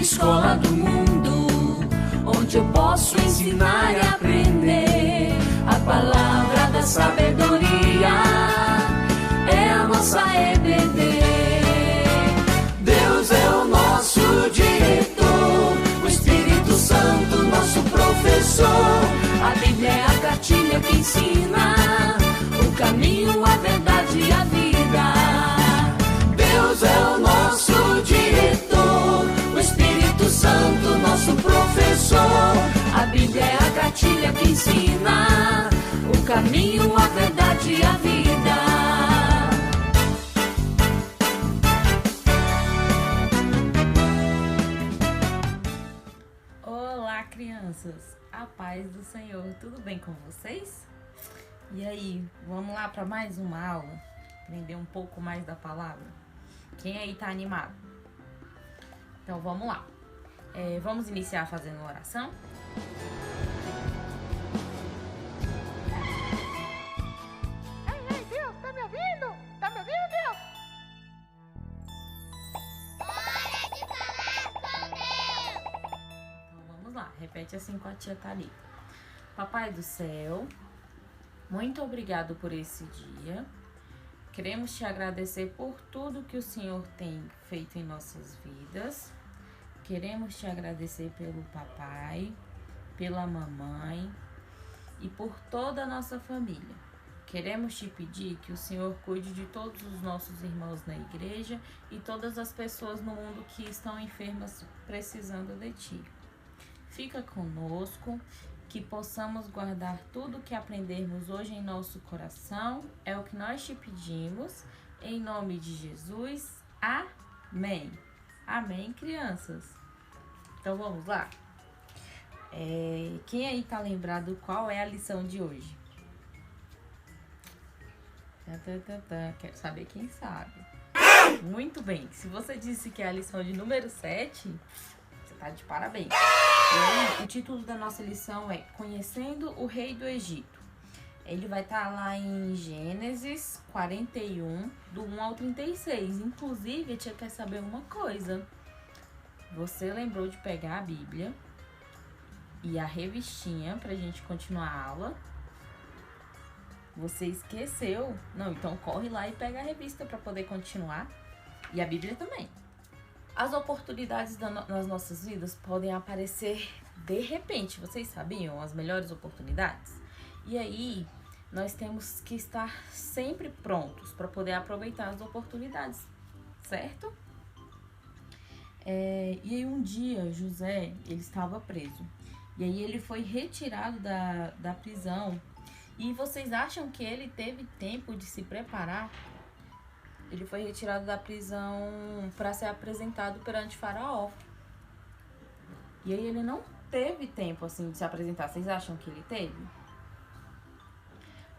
escola do mundo, onde eu posso ensinar e aprender. A palavra da sabedoria é a nossa EBD. Deus é o nosso diretor, o Espírito Santo nosso professor. A Bíblia é a cartilha que ensina o caminho, a verdade e a vida. Deus é o nosso diretor, o Espírito Santo nosso professor. A Bíblia é a cartilha que ensina o caminho, a verdade e a vida. Olá, crianças! A paz do Senhor, tudo bem com vocês? E aí, vamos lá para mais uma aula? Aprender um pouco mais da palavra? Quem aí tá animado? Então vamos lá. Vamos iniciar fazendo uma oração? Ei, Deus, tá me ouvindo? Tá me ouvindo, Deus? Hora de falar com Deus! Então vamos lá, repete assim com a tia Thalita. Papai do céu, muito obrigado por esse dia. Queremos te agradecer por tudo que o Senhor tem feito em nossas vidas. Queremos te agradecer pelo papai, pela mamãe e por toda a nossa família. Queremos te pedir que o Senhor cuide de todos os nossos irmãos na igreja e todas as pessoas no mundo que estão enfermas precisando de ti. Fica conosco, que possamos guardar tudo que aprendermos hoje em nosso coração. É o que nós te pedimos, em nome de Jesus. Amém. Amém, crianças? Então vamos lá? Quem aí tá lembrado qual é a lição de hoje? Quero saber quem sabe. Muito bem. Se você disse que é a lição de número 7, você tá de parabéns. E aí, o título da nossa lição é Conhecendo o Rei do Egito. Ele vai estar lá em Gênesis 41, do 1 ao 36. Inclusive, a tia quer saber uma coisa. Você lembrou de pegar a Bíblia e a revistinha pra gente continuar a aula? Você esqueceu? Não, então corre lá e pega a revista pra poder continuar. E a Bíblia também. As oportunidades nas nossas vidas podem aparecer de repente. Vocês sabiam as melhores oportunidades? E aí, nós temos que estar sempre prontos para poder aproveitar as oportunidades, certo? E aí, um dia, José, ele estava preso. E aí, ele foi retirado da prisão. E vocês acham que ele teve tempo de se preparar? Ele foi retirado da prisão para ser apresentado perante Faraó. E aí ele não teve tempo assim de se apresentar. Vocês acham que ele teve?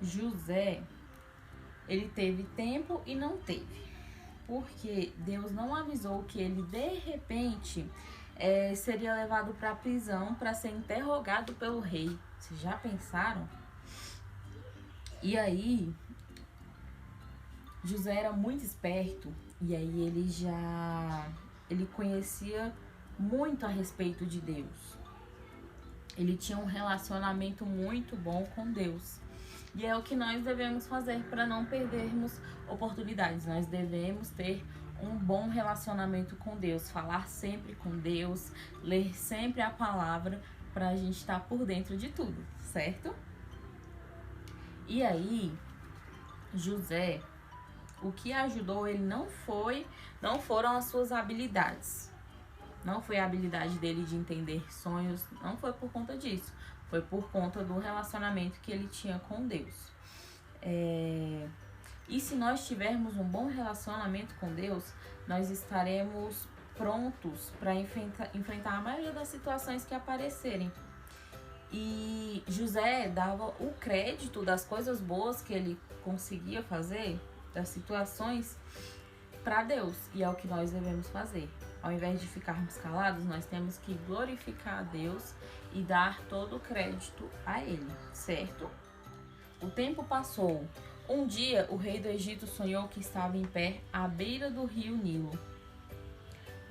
José, ele teve tempo e não teve. Porque Deus não avisou que ele de repente seria levado para a prisão para ser interrogado pelo rei. Vocês já pensaram? E aí José era muito esperto e aí ele conhecia muito a respeito de Deus. Ele tinha um relacionamento muito bom com Deus. E é o que nós devemos fazer para não perdermos oportunidades. Nós devemos ter um bom relacionamento com Deus, falar sempre com Deus, ler sempre a palavra para a gente estar por dentro de tudo, certo? E aí, José, o que ajudou ele não foram as suas habilidades. Não foi a habilidade dele de entender sonhos, não foi por conta disso. Foi por conta do relacionamento que ele tinha com Deus. E se nós tivermos um bom relacionamento com Deus, nós estaremos prontos para enfrentar a maioria das situações que aparecerem. E José dava o crédito das coisas boas que ele conseguia fazer, das situações, para Deus. E é o que nós devemos fazer. Ao invés de ficarmos calados, nós temos que glorificar a Deus e dar todo o crédito a Ele, certo? O tempo passou. Um dia, o rei do Egito sonhou que estava em pé à beira do rio Nilo.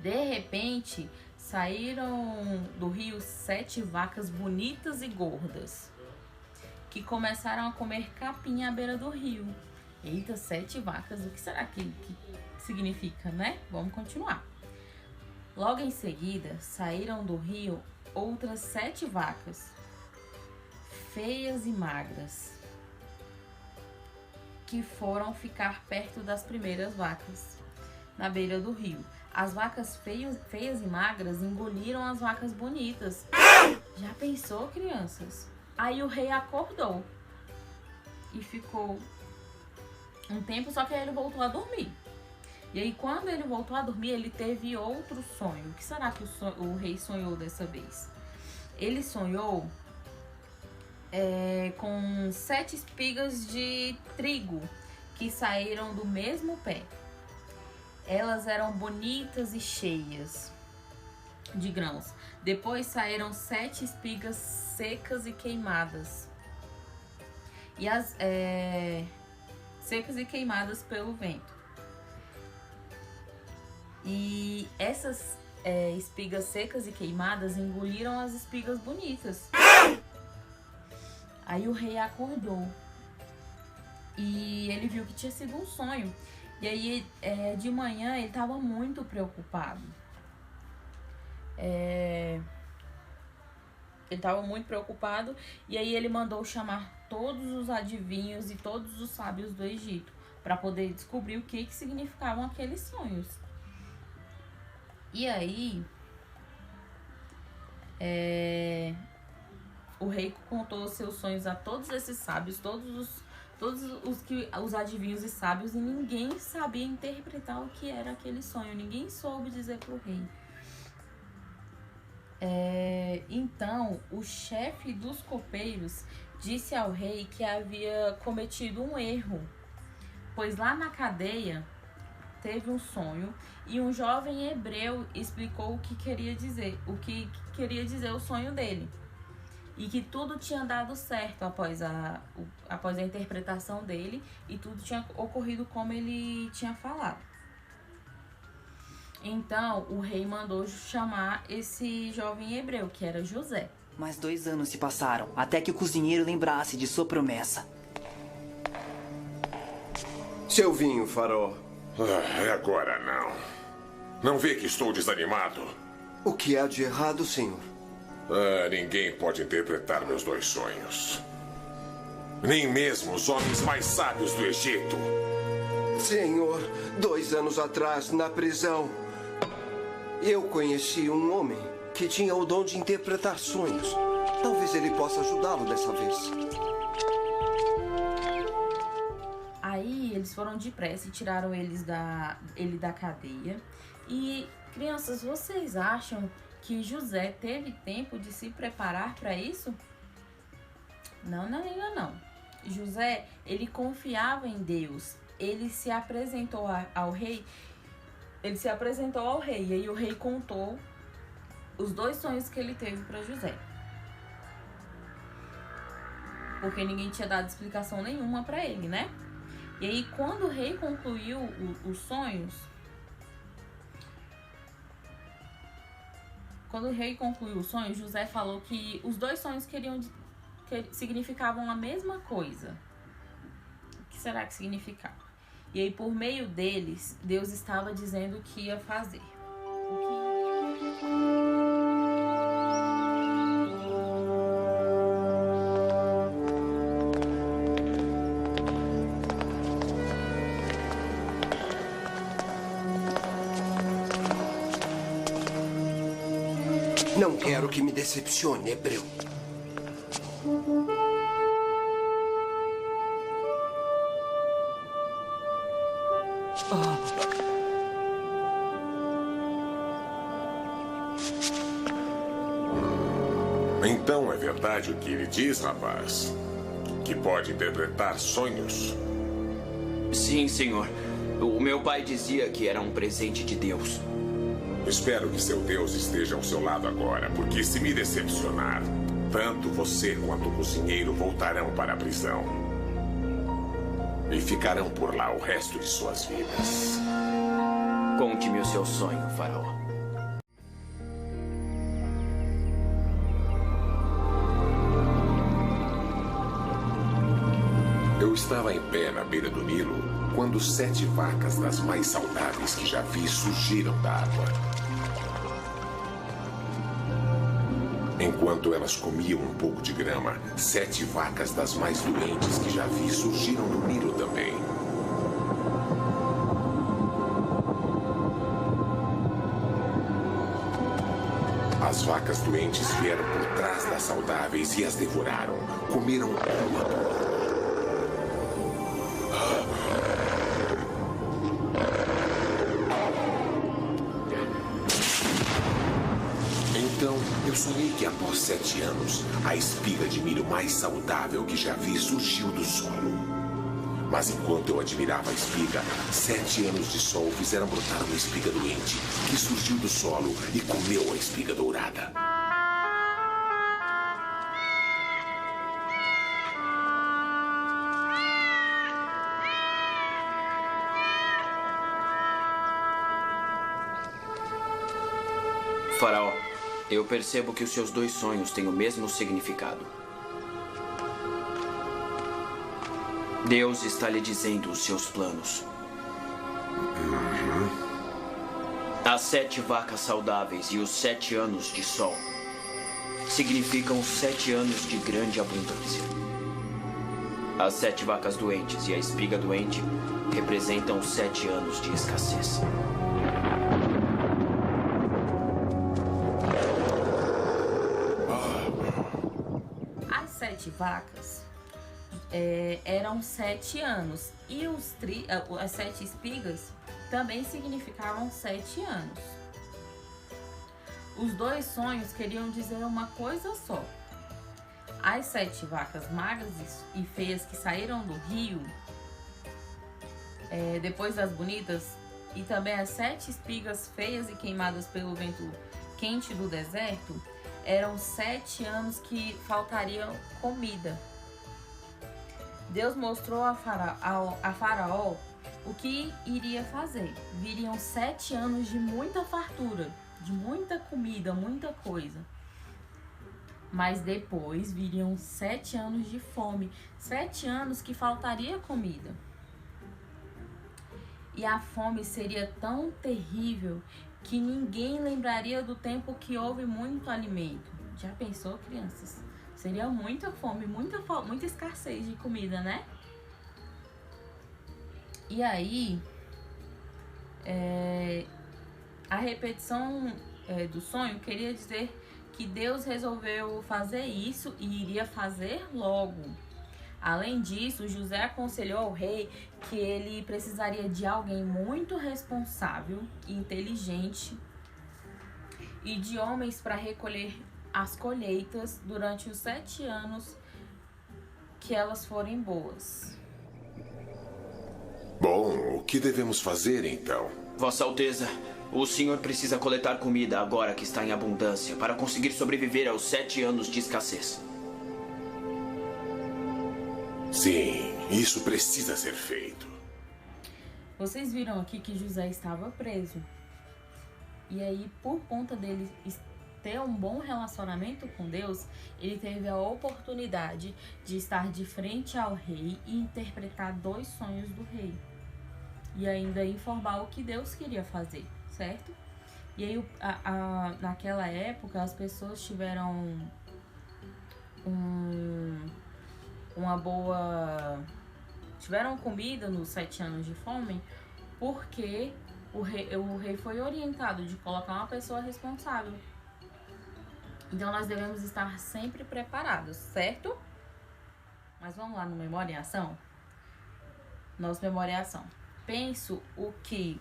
De repente, saíram do rio 7 vacas bonitas e gordas, que começaram a comer capim à beira do rio. Eita, 7 vacas, o que será que significa, né? Vamos continuar. Logo em seguida, saíram do rio outras 7 vacas, feias e magras, que foram ficar perto das primeiras vacas, na beira do rio. As vacas feias e magras engoliram as vacas bonitas. Já pensou, crianças? Aí o rei acordou e ficou um tempo, só que aí ele voltou a dormir. E aí, quando ele voltou a dormir, ele teve outro sonho. O que será que o rei sonhou dessa vez? Ele sonhou com 7 espigas de trigo que saíram do mesmo pé. Elas eram bonitas e cheias de grãos. Depois saíram 7 espigas secas e queimadas. E secas e queimadas pelo vento. E essas espigas secas e queimadas engoliram as espigas bonitas. Aí o rei acordou e ele viu que tinha sido um sonho. E aí, de manhã, ele estava muito preocupado. Ele estava muito preocupado e aí ele mandou chamar todos os adivinhos e todos os sábios do Egito para poder descobrir o que significavam aqueles sonhos. E aí, o rei contou os seus sonhos a todos esses sábios, todos os adivinhos e sábios, e ninguém sabia interpretar o que era aquele sonho. Ninguém soube dizer para o rei. Então, o chefe dos copeiros disse ao rei que havia cometido um erro, pois lá na cadeia teve um sonho e um jovem hebreu explicou o que queria dizer o sonho dele. E que tudo tinha dado certo após a interpretação dele, e tudo tinha ocorrido como ele tinha falado. Então, o rei mandou chamar esse jovem hebreu, que era José. Mas 2 anos se passaram, até que o cozinheiro lembrasse de sua promessa. Seu vinho, Faraó. Agora não. Não vê que estou desanimado? O que há de errado, senhor? Ninguém pode interpretar meus 2 sonhos. Nem mesmo os homens mais sábios do Egito. Senhor, 2 anos atrás, na prisão, eu conheci um homem que tinha o dom de interpretar sonhos. Talvez ele possa ajudá-lo dessa vez. Aí eles foram depressa e tiraram ele da cadeia. E, crianças, vocês acham que José teve tempo de se preparar para isso? Não. José, ele confiava em Deus. Ele se apresentou ao rei. E aí o rei contou os 2 sonhos que ele teve para José. Porque ninguém tinha dado explicação nenhuma para ele, né? E aí, quando o rei concluiu os sonhos, José falou que os 2 sonhos que significavam a mesma coisa. O que será que significava? E aí, por meio deles, Deus estava dizendo o que ia fazer. Não quero que me decepcione, hebreu. Então é verdade o que ele diz, rapaz? Que pode interpretar sonhos? Sim, senhor. O meu pai dizia que era um presente de Deus. Espero que seu Deus esteja ao seu lado agora, porque se me decepcionar, tanto você quanto o cozinheiro voltarão para a prisão. E ficarão por lá o resto de suas vidas. Conte-me o seu sonho, Faraó. Eu estava em pé na beira do Nilo quando 7 vacas das mais saudáveis que já vi surgiram da água. Enquanto elas comiam um pouco de grama, 7 vacas das mais doentes que já vi surgiram do Nilo também. As vacas doentes vieram por trás das saudáveis e as devoraram. Comeram uma por uma. Então, eu sonhei que após 7 anos, a espiga de milho mais saudável que já vi surgiu do solo. Mas enquanto eu admirava a espiga, 7 anos de sol fizeram brotar uma espiga doente, que surgiu do solo e comeu a espiga dourada. Faraó, eu percebo que os seus 2 sonhos têm o mesmo significado. Deus está lhe dizendo os seus planos. As 7 vacas saudáveis e os 7 anos de sol significam 7 anos de grande abundância. As 7 vacas doentes e a espiga doente representam 7 anos de escassez. As 7 vacas eram 7 anos e as 7 espigas também significavam 7 anos. Os 2 sonhos queriam dizer uma coisa só. As 7 vacas magras e feias que saíram do rio, depois das bonitas, e também as 7 espigas feias e queimadas pelo vento quente do deserto, eram 7 anos que faltaria comida. Deus mostrou a Faraó o que iria fazer. Viriam 7 anos de muita fartura, de muita comida, muita coisa. Mas depois viriam 7 anos de fome, 7 anos que faltaria comida. E a fome seria tão terrível que ninguém lembraria do tempo que houve muito alimento. Já pensou, crianças? Seria muita fome, muita escassez de comida, né? E aí, a repetição do sonho queria dizer que Deus resolveu fazer isso e iria fazer logo. Além disso, José aconselhou ao rei que ele precisaria de alguém muito responsável e inteligente e de homens para recolher as colheitas durante os 7 anos que elas forem boas. Bom, o que devemos fazer então? Vossa Alteza, o senhor precisa coletar comida agora que está em abundância para conseguir sobreviver aos 7 anos de escassez. Sim, isso precisa ser feito. Vocês viram aqui que José estava preso. E aí, por conta dele ter um bom relacionamento com Deus, ele teve a oportunidade de estar de frente ao rei e interpretar 2 sonhos do rei. E ainda informar o que Deus queria fazer, certo? E aí, naquela época, as pessoas tiveram tiveram comida nos 7 anos de fome, porque o rei foi orientado de colocar uma pessoa responsável. Então nós devemos estar sempre preparados, certo? Mas vamos lá no Memória em Ação? Nosso Memória em Ação. Penso o que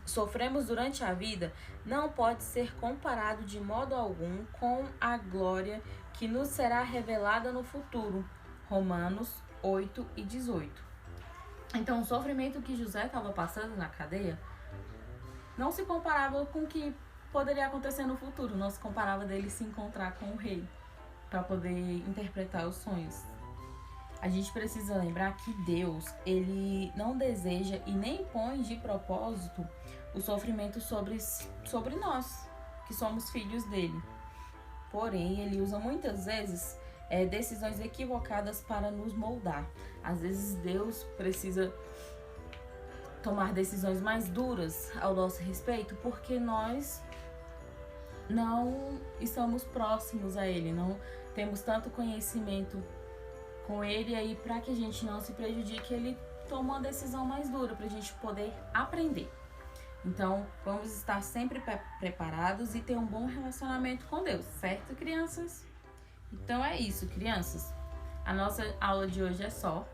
sofremos durante a vida não pode ser comparado de modo algum com a glória que nos será revelada no futuro. Romanos 8 e 18. Então, o sofrimento que José estava passando na cadeia não se comparava com o que poderia acontecer no futuro. Não se comparava dele se encontrar com o rei para poder interpretar os sonhos. A gente precisa lembrar que Deus, ele não deseja e nem põe de propósito o sofrimento sobre nós, que somos filhos dele. Porém, ele usa muitas vezes decisões equivocadas para nos moldar. Às vezes Deus precisa tomar decisões mais duras ao nosso respeito porque nós não estamos próximos a Ele, não temos tanto conhecimento com Ele, aí para que a gente não se prejudique, Ele toma uma decisão mais dura para a gente poder aprender. Então, vamos estar sempre preparados e ter um bom relacionamento com Deus, certo, crianças? Então é isso, crianças. A nossa aula de hoje é só.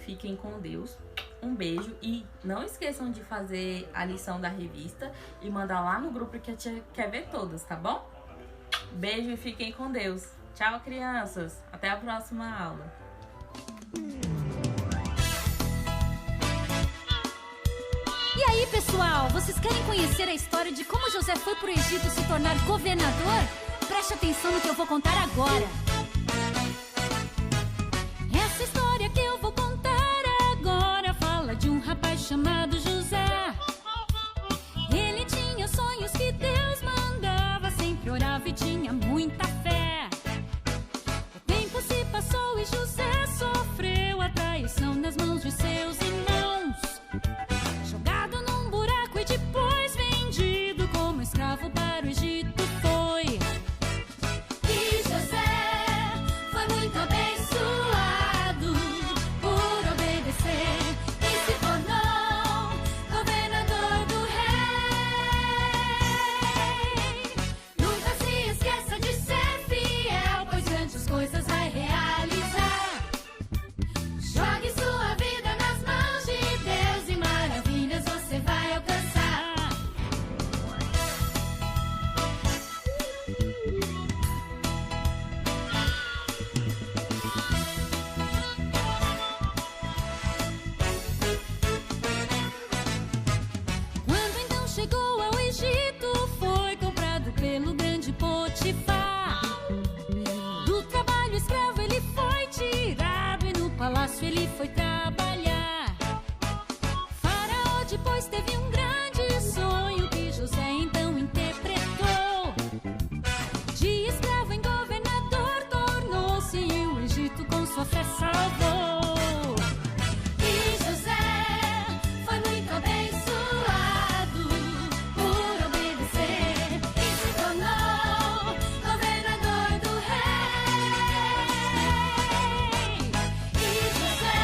Fiquem com Deus. Um beijo e não esqueçam de fazer a lição da revista e mandar lá no grupo que a tia quer ver todas, tá bom? Beijo e fiquem com Deus. Tchau, crianças. Até a próxima aula. E aí, pessoal, vocês querem conhecer a história de como José foi pro Egito se tornar governador? Preste atenção no que eu vou contar agora. Essa história que eu vou contar agora fala de um rapaz chamado José. Ele tinha sonhos que Deus mandava, sempre orava e tinha muita fé. O tempo se passou e José sofreu a traição nas mãos de seus irmãos. Jogado num buraco e depois vendido como escravo para o Egito foi. E José foi muito abençoado por obedecer e se tornou governador do rei. Nunca se esqueça de ser fiel, pois grandes coisas vai realizar. Jogue sua vida nas mãos de Deus e maravilhas você vai alcançar. Quando então chegou ao Egito, foi comprado pelo grande Potifar. Do trabalho escravo ele foi tirado e no palácio ele foi trabalhar. Faraó depois teve um grande sonho que José então interpretou. De escravo em governador tornou-se e o Egito com sua fé salvou. E José foi muito abençoado por obedecer e se tornou governador do rei. E José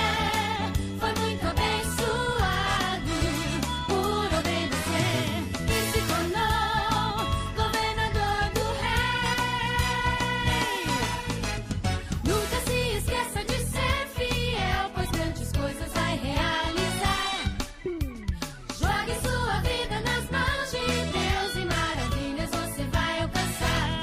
foi muito abençoado por obedecer e se tornou governador do rei. Nunca se esqueça de ser fiel, pois grandes coisas vai realizar. Jogue sua vida nas mãos de Deus e maravilhas você vai alcançar.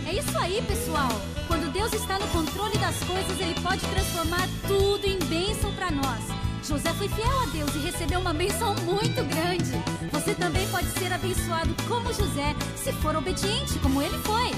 É isso aí, pessoal. Quando Deus está no controle das coisas, Ele pode transformar tudo em bênção para nós. José foi fiel a Deus e recebeu uma bênção muito grande. Você também pode ser abençoado como José, se for obediente como ele foi.